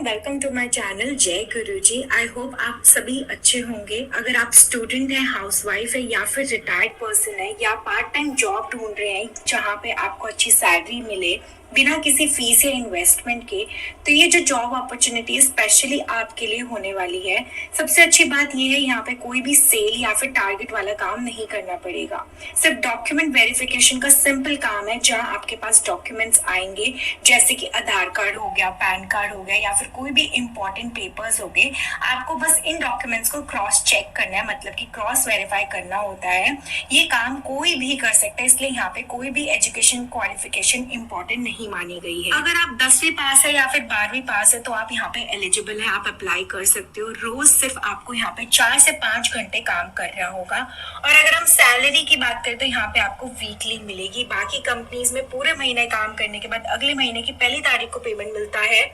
Welcome to my channel जय गुरुजी। I hope आप सभी अच्छे होंगे। अगर आप स्टूडेंट हैं, हाउसवाइफ है या फिर रिटायर्ड पर्सन है या पार्ट टाइम जॉब ढूंढ रहे हैं जहां पे आपको अच्छी सैलरी मिले बिना किसी फीस या इन्वेस्टमेंट के, तो ये जो जॉब अपॉर्चुनिटी स्पेशली आपके लिए होने वाली है। सबसे अच्छी बात ये है, यहाँ पे कोई भी सेल या फिर टारगेट वाला काम नहीं करना पड़ेगा। सिर्फ डॉक्यूमेंट वेरिफिकेशन का सिंपल काम है, जहाँ आपके पास डॉक्यूमेंट्स आएंगे जैसे कि आधार कार्ड हो गया, पैन कार्ड हो गया या फिर कोई भी इंपॉर्टेंट पेपर्स हो गए। आपको बस इन डॉक्यूमेंट्स को क्रॉस चेक करना है, मतलब कि क्रॉस वेरीफाई करना होता है। ये काम कोई भी कर सकता है, इसलिए यहाँ पे कोई भी एजुकेशन क्वालिफिकेशन इंपॉर्टेंट नहीं मानी गई है। अगर आप 10वीं पास है या फिर 12वीं पास है तो आप यहाँ पे एलिजिबल है, आप अप्लाई कर सकते हो। रोज सिर्फ आपको यहाँ पे 4 से 5 घंटे काम करना होगा। और अगर हम सैलरी की बात करें तो यहाँ पे आपको वीकली मिलेगी। बाकी कंपनीज में पूरे महीने काम करने के बाद अगले महीने की पहली तारीख को पेमेंट मिलता है,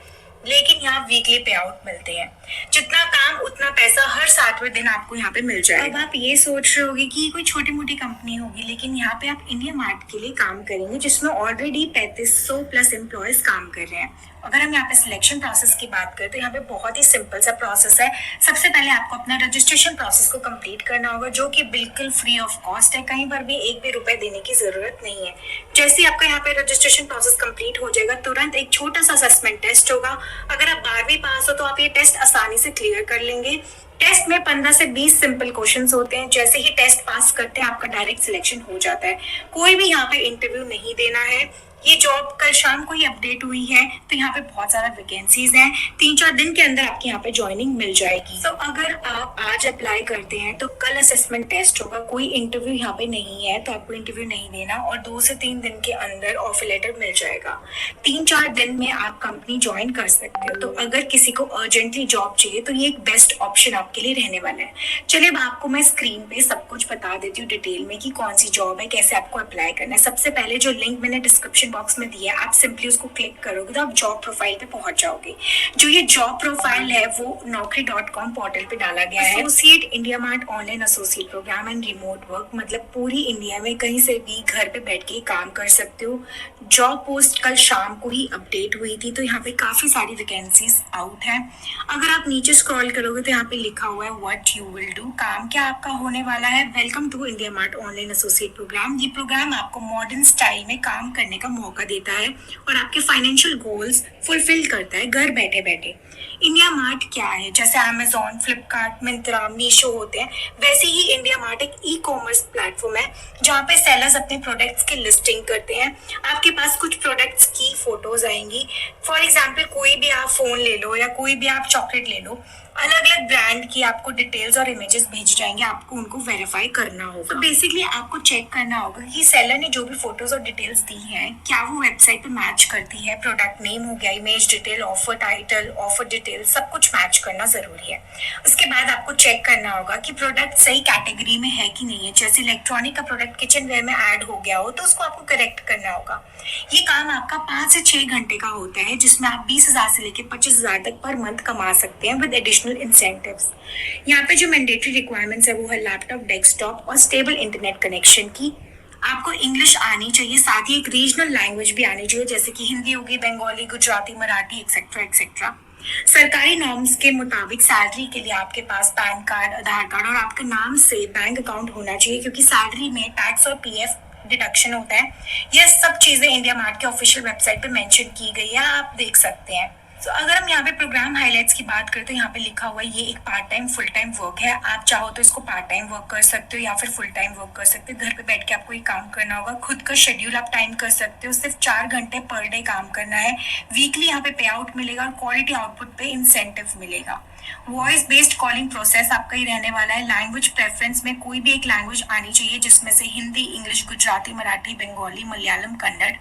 लेकिन यहाँ वीकली पे आउट मिलते हैं। जितना काम उतना पैसा हर 7वें दिन आपको यहाँ पे मिल जाएगा। अब आप ये सोच रहे होगे कि कोई छोटी मोटी कंपनी होगी, लेकिन यहाँ पे आप इंडिया मार्ट के लिए काम करेंगे जिसमें ऑलरेडी 3500 प्लस एम्प्लॉयज काम कर रहे हैं। अगर हम यहाँ पे सिलेक्शन प्रोसेस की बात करें तो यहाँ पे बहुत ही सिंपल सा प्रोसेस है। सबसे पहले आपको अपना रजिस्ट्रेशन प्रोसेस को कंप्लीट करना होगा, जो कि बिल्कुल फ्री ऑफ कॉस्ट है। कहीं पर भी एक भी रुपए देने की जरूरत नहीं है। जैसे ही आपका यहाँ पे रजिस्ट्रेशन प्रोसेस कंप्लीट हो जाएगा, तुरंत एक छोटा सा असेसमेंट टेस्ट होगा। अगर आप 12वीं पास हो तो आप ये टेस्ट आसानी से क्लियर कर लेंगे। टेस्ट में 15 से 20 सिंपल क्वेश्चंस होते हैं। जैसे ही टेस्ट पास करते हैं आपका डायरेक्ट सिलेक्शन हो जाता है। कोई भी यहाँ पे इंटरव्यू नहीं देना है। ये जॉब कल शाम को ही अपडेट हुई है, तो यहाँ पे बहुत सारा वैकेंसीज हैं। 3-4 दिन के अंदर आपके यहाँ पे ज्वाइनिंग मिल जाएगी। तो अगर आप आज अप्लाई करते हैं तो कल असेसमेंट टेस्ट होगा। कोई इंटरव्यू यहाँ पे नहीं है तो आपको इंटरव्यू नहीं देना, और 2 से 3 दिन के अंदर ऑफर लेटर मिल जाएगा। 3-4 दिन में आप कंपनी ज्वाइन कर सकते हो। तो अगर किसी को अर्जेंटली जॉब चाहिए तो ये एक बेस्ट ऑप्शन आपके लिए रहने वाला है। चलिए अब आपको मैं स्क्रीन पे सब कुछ बता देती हूँ डिटेल में कि कौन सी जॉब है, कैसे आपको अप्लाई करना है। सबसे पहले जो लिंक मैंने डिस्क्रिप्शन बॉक्स में दिया है, आप सिंपली उसको क्लिक करोगे तो आप जॉब प्रोफाइल पे पहुंच जाओगे। जो ये जॉब प्रोफाइल है वो naukri.com पोर्टल पे डाला गया है। Associate India Mart online associate program and remote work, मतलब पूरी इंडिया में कहीं से भी घर पे बैठ के काम कर सकते हो। जॉब पोस्ट कल शाम को ही अपडेट हुई थी, तो यहाँ पे काफी सारी वैकेंसीज आउट है। अगर आप नीचे स्क्रॉल करोगे तो यहाँ पे लिखा हुआ है व्हाट यू विल डू। काम क्या आपका होने वाला है, welcome to India Mart online associate program. ये प्रोग्राम आपको मॉडर्न स्टाइल में काम करने का मौका देता है और आपके फाइनेंशियल गोल्स फुलफिल करता है घर बैठे बैठे। इंडिया मार्ट क्या है, जैसे अमेजोन, फ्लिपकार्ट, मिंत्रा, मीशो होते हैं, वैसे ही इंडिया मार्ट एक ई कॉमर्स प्लेटफॉर्म है जहाँ पे सेलर्स अपने प्रोडक्ट्स की लिस्टिंग करते हैं। आपके पास कुछ प्रोडक्ट्स की फोटोज आएंगी। फॉर एग्जाम्पल कोई भी आप फोन ले लो या कोई भी आप चॉकलेट ले लो, अलग अलग ब्रांड की आपको डिटेल्स और इमेजेस भेज जाएंगे, आपको उनको वेरीफाई करना होगा। तो बेसिकली आपको चेक करना होगा कि सेलर ने जो भी फोटोज और डिटेल्स दी हैं क्या वो वेबसाइट पे मैच करती है। प्रोडक्ट नेम हो गया, image detail, offer title, offer detail, सब कुछ मैच करना जरूरी है। उसके बाद आपको चेक करना होगा कि प्रोडक्ट सही कैटेगरी में है कि नहीं है। जैसे इलेक्ट्रॉनिक का प्रोडक्ट किचन वेयर में ऐड हो गया हो तो उसको आपको करेक्ट करना होगा। ये काम आपका 5 से 6 घंटे का होता है, जिसमें आप 20,000 से लेकर 25,000 तक पर मंथ कमा सकते हैं विद एडिशनल इंसेंटिव्स। यहाँ पे जो मैंडेटरी रिक्वायरमेंट्स है वो है लैपटॉप, डेस्कटॉप और स्टेबल इंटरनेट कनेक्शन की। आपको इंग्लिश आनी चाहिए, साथ ही एक रीजनल लैंग्वेज भी आनी चाहिए, जैसे कि हिंदी होगी, बंगाली, गुजराती, मराठी एक्सेट्रा एक्सेट्रा। सरकारी नॉर्म्स के मुताबिक सैलरी के लिए आपके पास पैन कार्ड, आधार कार्ड और आपके नाम से बैंक अकाउंट होना चाहिए, क्योंकि सैलरी में टैक्स और पीएफ डिडक्शन होता है। ये सब चीजें इंडिया मार्ट के ऑफिशियल वेबसाइट पे मेंशन की गई है, आप देख सकते हैं। तो अगर हम यहाँ पे प्रोग्राम हाइलाइट्स की बात करें तो यहाँ पे लिखा हुआ है ये एक part time full time work है। आप चाहो तो इसको पार्ट टाइम वर्क कर सकते हो या फिर फुल टाइम वर्क कर सकते हो। घर पे बैठ के आपको ये काम करना होगा, खुद का शेड्यूल आप टाइम कर सकते हो। सिर्फ 4 घंटे पर डे काम करना है। वीकली यहाँ पे पे आउट मिलेगा और क्वालिटी आउटपुट पे इंसेंटिव मिलेगा। वॉइस बेस्ड कॉलिंग प्रोसेस आपका ही रहने वाला है। लैंग्वेज प्रेफरेंस में कोई भी एक लैंग्वेज आनी चाहिए, जिसमें से हिंदी, इंग्लिश, गुजराती, मराठी, बंगाली, मलयालम, कन्नड़।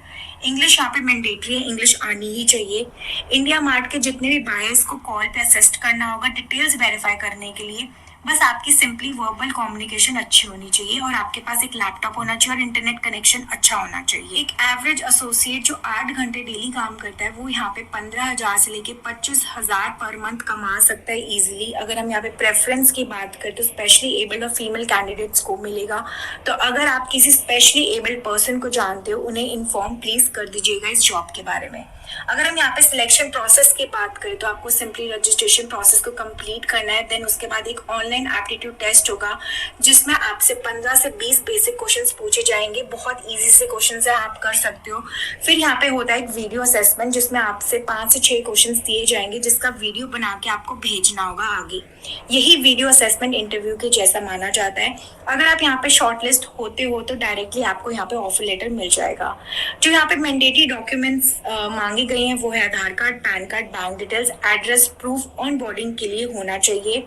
इंग्लिश यहाँ पे मैंडेटरी है, इंग्लिश आनी ही चाहिए। इंडिया मार्ट के जितने भी बायर्स को कॉल पे असिस्ट करना होगा डिटेल्स वेरीफाई करने के लिए, बस आपकी सिंपली वर्बल कम्युनिकेशन अच्छी होनी चाहिए और आपके पास एक लैपटॉप होना चाहिए और इंटरनेट कनेक्शन अच्छा होना चाहिए। एक एवरेज एसोसिएट जो 8 घंटे डेली काम करता है वो यहाँ पे 15,000 से लेके 25,000 पर मंथ कमा सकता है इजीली। अगर हम यहाँ पे प्रेफरेंस की बात करें तो स्पेशली एबल्ड और फीमेल कैंडिडेट्स को मिलेगा। तो अगर आप किसी स्पेशली एबल्ड पर्सन को जानते हो उन्हें इन्फॉर्म प्लीज कर दीजिएगा इस जॉब के बारे में। अगर हम यहाँ पे सिलेक्शन प्रोसेस की बात करें तो आपको सिंपली रजिस्ट्रेशन प्रोसेस को कंप्लीट करना है। देन उसके बाद एक ऑनलाइन एप्टीट्यूड टेस्ट होगा जिसमें आपसे 15 से 20 बेसिक क्वेश्चंस पूछे जाएंगे। बहुत इजी से क्वेश्चंस है, आप कर सकते हो। फिर यहाँ पे होता है एक वीडियो असेसमेंट जिसमें आपसे 5 से 6 क्वेश्चंस दिए जाएंगे जिसका वीडियो बना के आपको भेजना होगा आगे। यही वीडियो असेसमेंट इंटरव्यू के जैसा माना जाता है। अगर आप यहाँ पे शॉर्टलिस्ट होते हो तो डायरेक्टली आपको यहाँ पे ऑफर लेटर मिल जाएगा। जो यहाँ पे मैंडेटरी डॉक्यूमेंट्स मांगे गए हैं वो है Aadhaar card, PAN card, bank details, address proof onboarding के लिए होना चाहिए।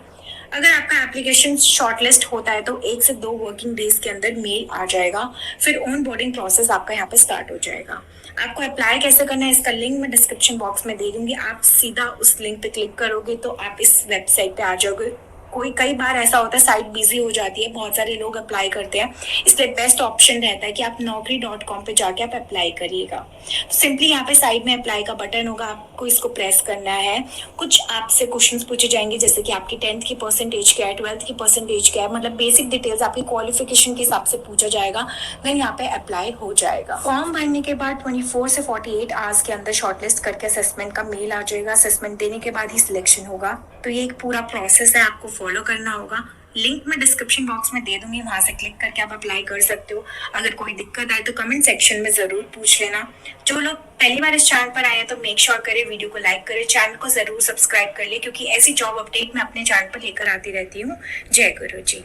अगर आपका एप्लीकेशन शॉर्टलिस्ट होता है तो 1 से 2 वर्किंग डेज के अंदर मेल आ जाएगा। फिर ऑन बोर्डिंग प्रोसेस आपका यहाँ पे स्टार्ट हो जाएगा। आपको अप्लाई कैसे करना है इसका लिंक मैं डिस्क्रिप्शन बॉक्स में दे दूंगी। आप सीधा उस लिंक पे क्लिक करोगे तो आप इस वेबसाइट पे आ जाओगे। कई बार ऐसा होता है साइट बिजी हो जाती है, बहुत सारे लोग अप्लाई करते हैं, इसलिए बेस्ट ऑप्शन रहता है कि आप naukri.com पे जाके आप अप्लाई करिएगा। तो सिंपली यहाँ पे साइड में अप्लाई का बटन होगा, आपको इसको प्रेस करना है। कुछ आपसे क्वेश्चंस पूछे जाएंगे जैसे कि आपकी 10th की परसेंटेज क्या है, 12th की परसेंटेज क्या है, मतलब बेसिक डिटेल्स आपकी क्वालिफिकेशन के हिसाब से पूछा जाएगा। देन यहाँ पे अप्लाई हो जाएगा। फॉर्म भरने के बाद 24 से 48 आवर्स के अंदर शॉर्टलिस्ट करके असेसमेंट का मेल आ जाएगा। असेसमेंट देने के बाद ही सिलेक्शन होगा। तो ये एक पूरा प्रोसेस है, आपको फॉलो करना होगा। लिंक मैं डिस्क्रिप्शन बॉक्स में दे दूंगी, वहां से क्लिक करके आप अप्लाई कर सकते हो। अगर कोई दिक्कत आए तो कमेंट सेक्शन में जरूर पूछ लेना। जो लोग पहली बार इस चैनल पर आए हैं तो मेक श्योर करें वीडियो को लाइक करें, चैनल को जरूर सब्सक्राइब कर ले क्योंकि ऐसी जॉब अपडेट मैं अपने चैनल पर लेकर आती रहती हूँ। जय गुरु जी।